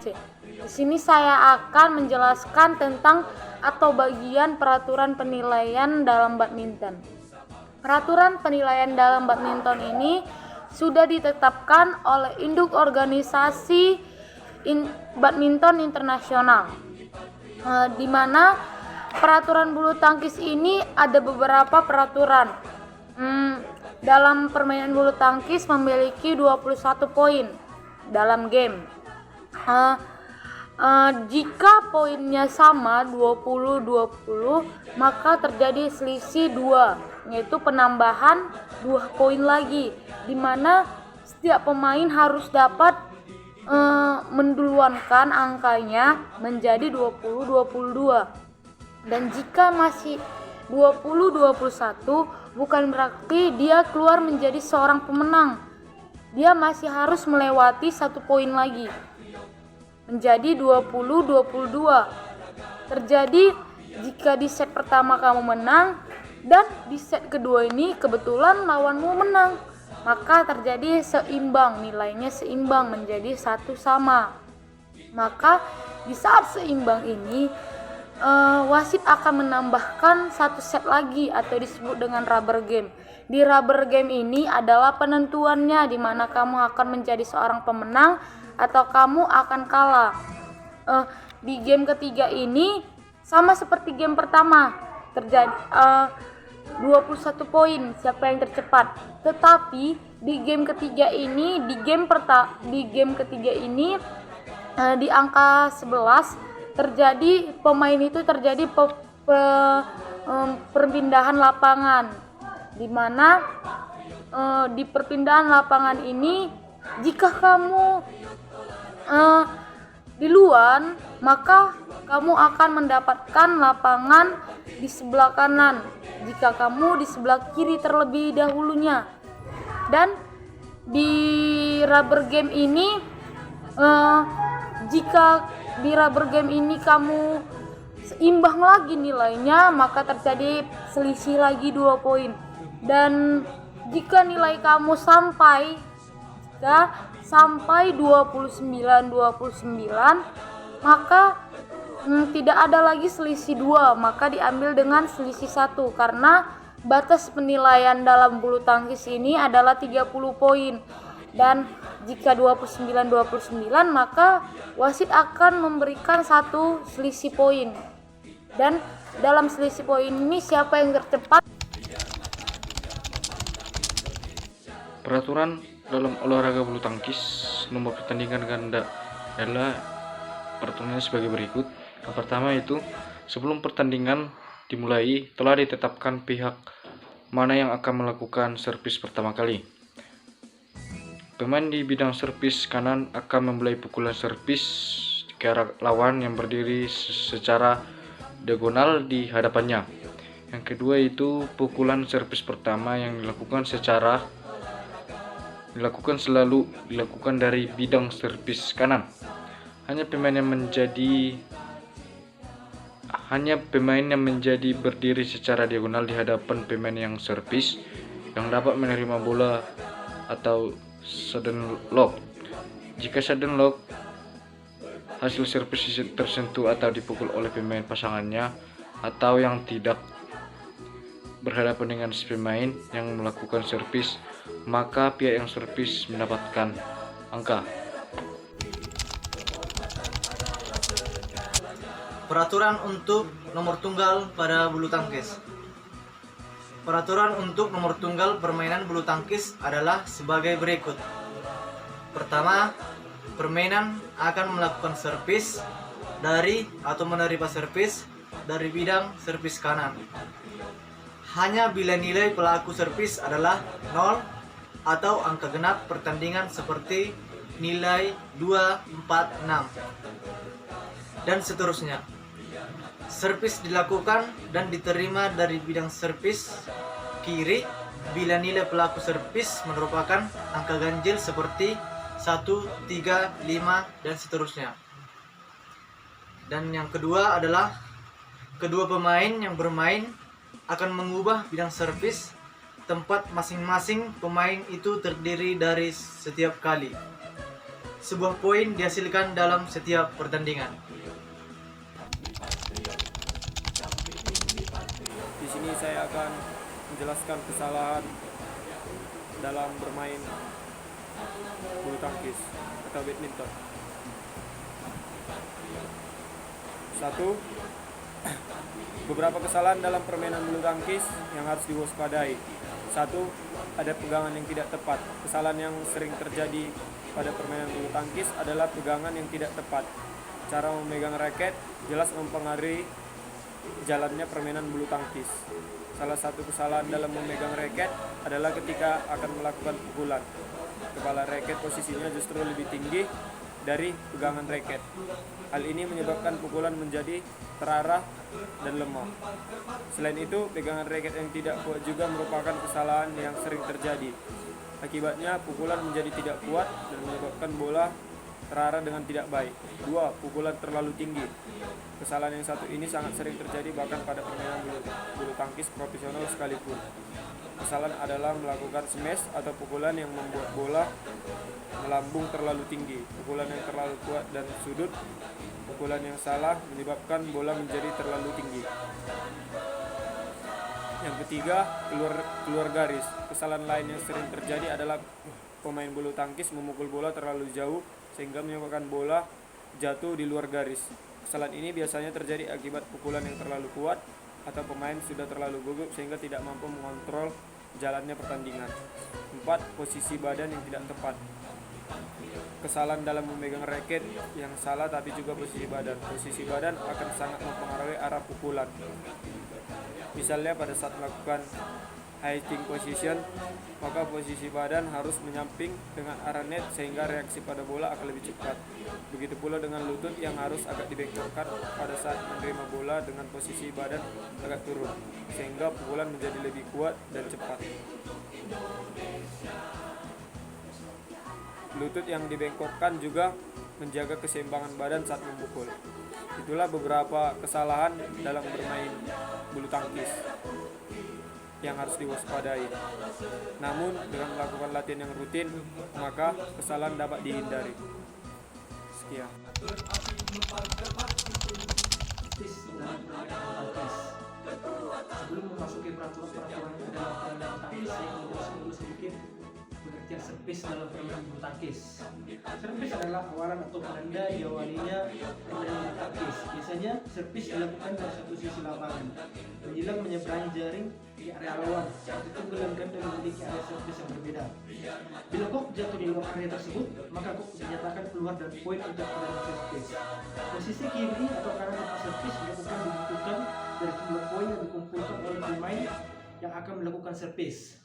Oke. Di sini saya akan menjelaskan tentang atau bagian peraturan penilaian dalam badminton. Peraturan penilaian dalam badminton ini sudah ditetapkan oleh induk organisasi badminton internasional, di mana peraturan bulu tangkis ini ada beberapa peraturan. Dalam permainan bulu tangkis memiliki 21 poin dalam game. Jika poinnya sama 20-20, maka terjadi selisih 2, yaitu penambahan 2 poin lagi, di mana setiap pemain harus dapat menduluankan angkanya menjadi 20-22. Dan jika masih 20-21, bukan berarti dia keluar menjadi seorang pemenang. Dia masih harus melewati 1 poin lagi, menjadi 20-22. Terjadi jika di set pertama kamu menang dan di set kedua ini kebetulan lawanmu menang, maka terjadi seimbang, nilainya seimbang menjadi 1 sama. Maka di saat seimbang ini wasit akan menambahkan 1 set lagi atau disebut dengan rubber game. Di rubber game ini adalah penentuannya, di mana kamu akan menjadi seorang pemenang atau kamu akan kalah. Di game ketiga ini sama seperti game pertama, terjadi 21 poin siapa yang tercepat. Tetapi di game ketiga ini, di angka 11 terjadi perpindahan lapangan, di mana di perpindahan lapangan ini jika kamu duluan, maka kamu akan mendapatkan lapangan di sebelah kanan jika kamu di sebelah kiri terlebih dahulunya. Dan di rubber game ini jika di rubber game ini kamu seimbang lagi nilainya, maka terjadi selisih lagi 2 poin. Dan jika nilai kamu sampai 29-29, maka tidak ada lagi selisih 2, maka diambil dengan selisih 1, karena batas penilaian dalam bulu tangkis ini adalah 30 poin. Dan jika 29-29, maka wasit akan memberikan 1 selisih poin. Dan dalam selisih poin ini siapa yang tercepat. Peraturan dalam olahraga bulu tangkis nomor pertandingan ganda adalah peraturannya sebagai berikut. Yang pertama itu, sebelum pertandingan dimulai telah ditetapkan pihak mana yang akan melakukan servis pertama kali. Pemain di bidang servis kanan akan memulai pukulan servis ke arah lawan yang berdiri secara diagonal di hadapannya. Yang kedua itu pukulan servis pertama yang selalu dilakukan dari bidang servis kanan. Hanya pemain yang menjadi berdiri secara diagonal di hadapan pemain yang servis yang dapat menerima bola atau sudden lock. Jika sudden lock hasil servis tersentuh atau dipukul oleh pemain pasangannya atau yang tidak berhadapan dengan si pemain yang melakukan servis, maka pihak yang servis mendapatkan angka. Peraturan untuk nomor tunggal pada bulu tangkis. Peraturan untuk nomor tunggal permainan bulu tangkis adalah sebagai berikut. Pertama, permainan akan melakukan servis dari atau menerima servis dari bidang servis kanan. Hanya bila nilai pelaku servis adalah 0 atau angka genap pertandingan seperti nilai 2, 4, 6 dan seterusnya. Servis dilakukan dan diterima dari bidang servis kiri bila nilai pelaku servis merupakan angka ganjil seperti 1, 3, 5 dan seterusnya. Dan yang kedua adalah kedua pemain yang bermain akan mengubah bidang servis tempat masing-masing pemain itu terdiri dari setiap kali. sebuah poin dihasilkan dalam setiap pertandingan. Di sini saya akan menjelaskan kesalahan dalam bermain bulu tangkis atau badminton. 1. Beberapa kesalahan dalam permainan bulu tangkis yang harus diwaspadai. 1. Ada pegangan yang tidak tepat. Kesalahan yang sering terjadi pada permainan bulu tangkis adalah pegangan yang tidak tepat. Cara memegang raket jelas mempengaruhi jalannya permainan bulu tangkis. Salah satu kesalahan dalam memegang raket adalah ketika akan melakukan pukulan. Kepala raket posisinya justru lebih tinggi dari pegangan raket. Hal ini menyebabkan pukulan menjadi terarah dan lemah. Selain itu, pegangan raket yang tidak kuat juga merupakan kesalahan yang sering terjadi. Akibatnya, pukulan menjadi tidak kuat dan menyebabkan bola terarah dengan tidak baik. 2. Pukulan terlalu tinggi. Kesalahan yang satu ini sangat sering terjadi bahkan pada permainan bulu tangkis profesional sekalipun. Kesalahan adalah melakukan smash atau pukulan yang membuat bola melambung terlalu tinggi. Pukulan yang terlalu kuat dan sudut. Pukulan yang salah menyebabkan bola menjadi terlalu tinggi. Yang ketiga, keluar garis. Kesalahan lain yang sering terjadi adalah pemain bulu tangkis memukul bola terlalu jauh sehingga menyebabkan bola jatuh di luar garis. Kesalahan ini biasanya terjadi akibat pukulan yang terlalu kuat atau pemain sudah terlalu gugup sehingga tidak mampu mengontrol jalannya pertandingan. 4. Posisi badan yang tidak tepat. Kesalahan dalam memegang raket yang salah tapi juga posisi badan. Posisi badan akan sangat mempengaruhi arah pukulan. Misalnya pada saat melakukan hitting position, maka posisi badan harus menyamping dengan arah net sehingga reaksi pada bola akan lebih cepat. Begitu pula dengan lutut yang harus agak dibengkokkan pada saat menerima bola dengan posisi badan agak turun, sehingga pukulan menjadi lebih kuat dan cepat. Lutut yang dibengkokkan juga menjaga keseimbangan badan saat memukul. Itulah beberapa kesalahan dalam bermain bulu tangkis yang harus diwaspadai. Namun dengan melakukan latihan yang rutin, maka kesalahan dapat dihindari. Sekian. Sebelum memasuki peraturan-peraturan yang ada dalam permainan tangkis, saya ingin menjelaskan dulu sedikit pengertian servis dalam permainan bulu tangkis. Servis adalah awalan atau penanda diawalinya permainan bulu tangkis. Biasanya servis dilakukan dari satu sisi lapangan, menjelang menyeberangi jaring di area lawan. Saat itu gelang ganda memiliki area servis yang berbeda. Bila kok jatuh di luar area tersebut, maka kok dinyatakan keluar dan poin untuk permainan servis. Posisi kiri atau kanan tempat servis dibutuhkan dari jumlah poin yang dikumpulkan oleh pemain yang akan melakukan servis.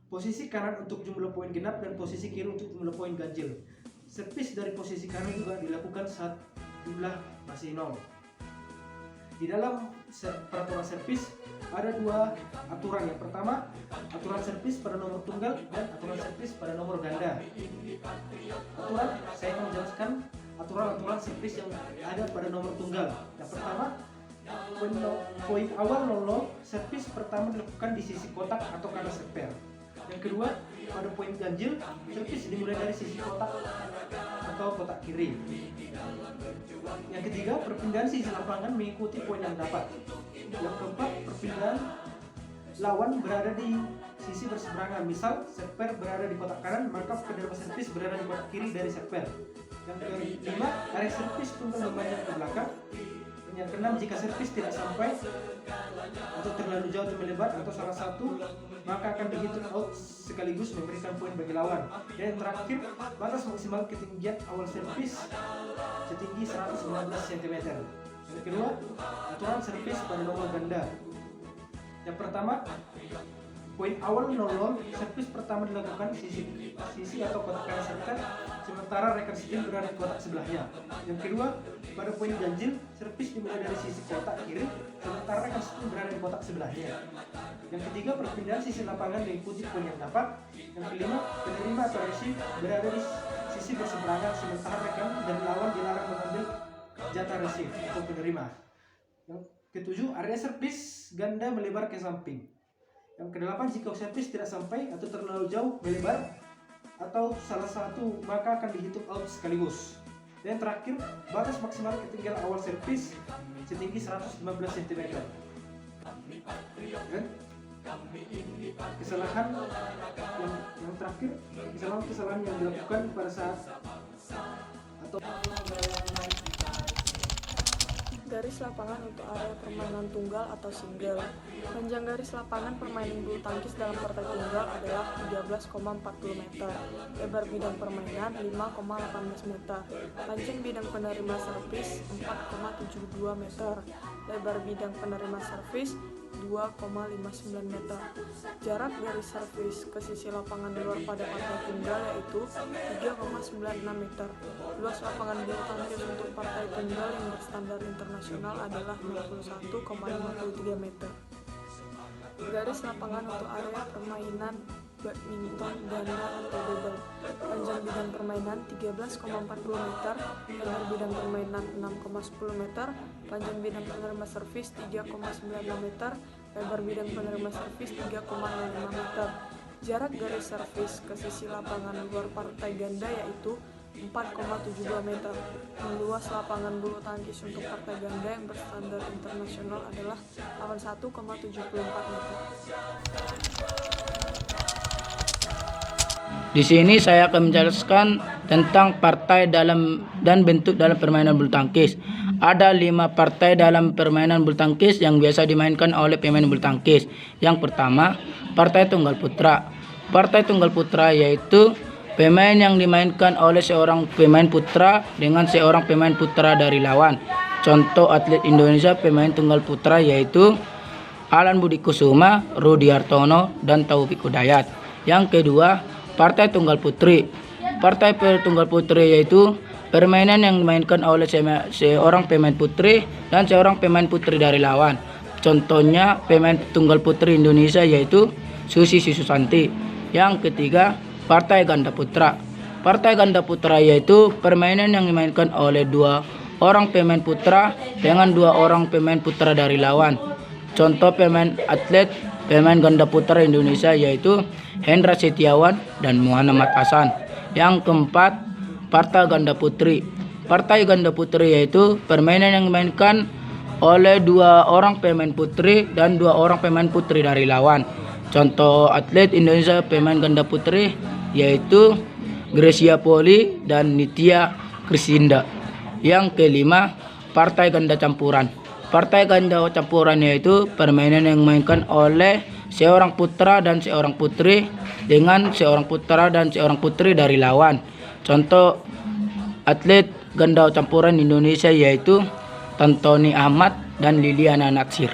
Posisi kanan untuk jumlah poin genap dan posisi kiri untuk jumlah poin ganjil. Servis dari posisi kanan juga dilakukan saat jumlah masih 0. Di dalam peraturan servis ada dua aturan. Yang pertama, aturan servis pada nomor tunggal dan aturan servis pada nomor ganda. Saya akan menjelaskan aturan-aturan servis yang ada pada nomor tunggal. Yang pertama, poin awal 0-0, servis pertama dilakukan di sisi kotak atau kanan server. Yang kedua, pada poin ganjil, servis dimulai dari sisi kotak atau kotak kiri. Yang ketiga, perpindahan sisi lapangan mengikuti poin yang dapat. Yang keempat, perpindahan lawan berada di sisi berseberangan. Misal, server berada di kotak kanan, maka penerima servis berada di kotak kiri dari server. Yang kelima, area servis tunggal memanjang ke belakang. Yang keenam, jika servis tidak sampai atau terlalu jauh atau melebar atau salah satu, maka akan dihitung out sekaligus memberikan poin bagi lawan. Dan yang terakhir, batas maksimal ketinggian awal servis setinggi 119 cm. Yang kedua, aturan servis pada nomor ganda. Yang pertama, poin awal 0-0, servis pertama dilakukan sisi atau kotak kanan server, sementara rekan setim berada di kotak sebelahnya. Yang kedua, pada poin ganjil, servis dimulai dari sisi kotak kiri, sementara rekan setim berada di kotak sebelahnya. Yang ketiga, perpindahan sisi lapangan mengikuti poin yang dapat. Yang kelima, penerima atau receive berada di sisi berseberangan, sementara rekan dari lawan dilarang mengambil jatah receive atau penerima. Yang ketujuh, area servis ganda melebar ke samping. Yang kedelapan, jika servis tidak sampai atau terlalu jauh melebar, atau salah satu, maka akan dihitung out sekaligus. Dan terakhir, batas maksimal ketinggian awal servis setinggi 115 cm. Dan kesalahan yang terakhir, kesalahan yang dilakukan pada saat atau garis lapangan untuk area permainan tunggal atau single. Panjang garis lapangan permainan bulu tangkis dalam partai tunggal adalah 13,40 meter. Lebar bidang permainan 5,18 meter. Panjang bidang penerima servis 4,72 meter. Lebar bidang penerima servis 2,59 meter. Jarak dari servis ke sisi lapangan luar pada partai tunggal yaitu 3,96 meter. Luas lapangan bulu tangkis untuk partai tunggal yang berstandar internasional adalah 61,53 meter. Garis lapangan untuk area permainan badminton ganda atau double. Panjang bidang permainan 13,40 meter, lebar bidang permainan 6,10 meter, panjang bidang penerima servis 3,96 meter, lebar bidang penerima servis 3,05 meter. Jarak garis servis ke sisi lapangan luar partai ganda yaitu 4,72 meter. Luas lapangan bulu tangkis untuk partai ganda yang berstandar internasional adalah 81,74 meter. Di sini saya akan menjelaskan tentang partai dalam dan bentuk dalam permainan bulu tangkis. Ada 5 partai dalam permainan bulu tangkis yang biasa dimainkan oleh pemain bulu tangkis. Yang pertama, partai tunggal putra. Partai tunggal putra yaitu pemain yang dimainkan oleh seorang pemain putra dengan seorang pemain putra dari lawan. Contoh atlet Indonesia pemain tunggal putra yaitu Alan Budi Kusuma, Rudi Hartono, dan Taufik Hidayat. Yang kedua, partai tunggal putri. Partai tunggal putri yaitu permainan yang dimainkan oleh seorang pemain putri dan seorang pemain putri dari lawan. Contohnya pemain tunggal putri Indonesia yaitu Susi Susanti. Yang ketiga, partai ganda putra. Partai ganda putra yaitu permainan yang dimainkan oleh 2 orang pemain putra dengan 2 orang pemain putra dari lawan. Contoh pemain pemain ganda putra Indonesia yaitu Hendra Setiawan dan Muhammad Hasan. Yang keempat, partai ganda putri. Partai ganda putri yaitu permainan yang dimainkan oleh 2 orang pemain putri dan 2 orang pemain putri dari lawan. Contoh atlet Indonesia pemain ganda putri yaitu Gracia Poli dan Nitya Krisinda. Yang kelima, partai ganda campuran. Partai ganda campuran yaitu permainan yang dimainkan oleh seorang putra dan seorang putri dengan seorang putra dan seorang putri dari lawan. Contoh atlet ganda campuran Indonesia yaitu Tantoni Ahmad dan Liliana Natsir.